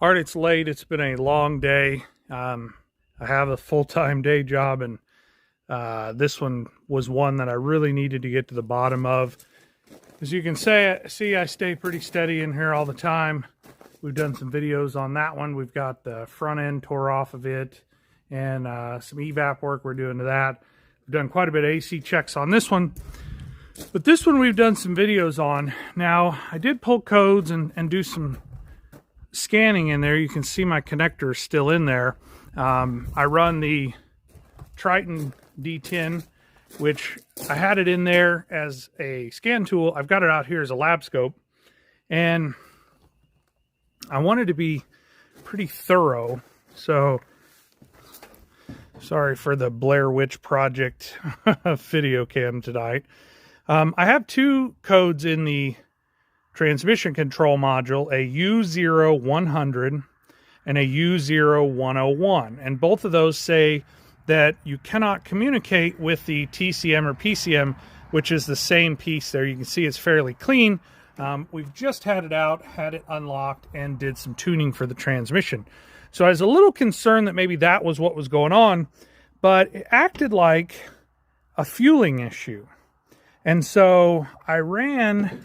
Art, it's late. It's been a long day. I have a full-time day job, and this one was one that I really needed to get to the bottom of. As you can see, I stay pretty steady in here all the time. We've done some videos on that one. We've got the front end tore off of it, and some evap work we're doing to that. We've done quite a bit of AC checks on this one. But this one we've done some videos on. Now, I did pull codes and do some scanning in there. You can see my connector is still in there. I run the Triton D10, which I had it in there as a scan tool. I've got it out here as a lab scope, and I wanted to be pretty thorough. So sorry for the Blair Witch Project video cam tonight. I have two codes in the transmission control module, a U0100 and a U0101. And both of those say that you cannot communicate with the TCM or PCM, which is the same piece there. You can see it's fairly clean. We've just had it out, had it unlocked, and did some tuning for the transmission. So I was a little concerned that maybe that was what was going on, but it acted like a fueling issue. And so I ran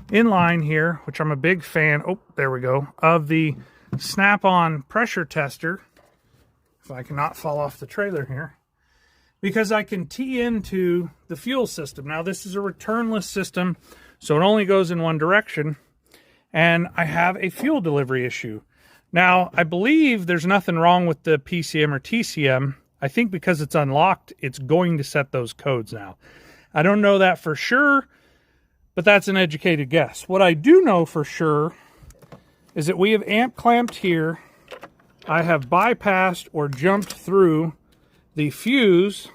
inline here, which I'm a big fan, oh, there we go, of the Snap-on pressure tester, if I cannot fall off the trailer here, because I can tee into the fuel system. Now, this is a returnless system, so it only goes in one direction, and I have a fuel delivery issue. Now, I believe there's nothing wrong with the PCM or TCM. I think because it's unlocked, it's going to set those codes now. I don't know that for sure, but that's an educated guess. What I do know for sure is that we have amp clamped here. I have bypassed or jumped through the fuse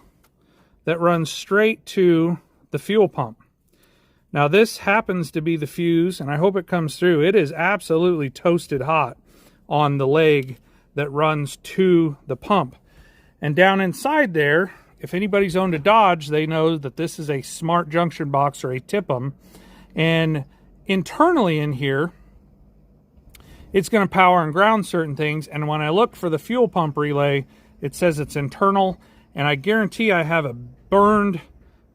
that runs straight to the fuel pump. Now, this happens to be the fuse, and I hope it comes through. It is absolutely toasted hot on the leg that runs to the pump. And down inside there, if anybody's owned a Dodge, they know that this is a smart junction box or a TIPM. And internally in here, it's going to power and ground certain things. And when I look for the fuel pump relay, it says it's internal. And I guarantee I have a burned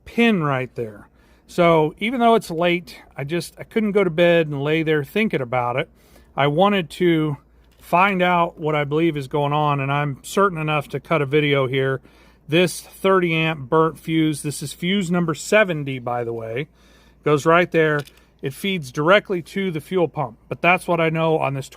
pin right there. So even though it's late, I couldn't go to bed and lay there thinking about it. I wanted to find out what I believe is going on, and I'm certain enough to cut a video here. This 30 amp burnt fuse, this is fuse number 70, by the way, goes right there. It feeds directly to the fuel pump, but that's what I know on this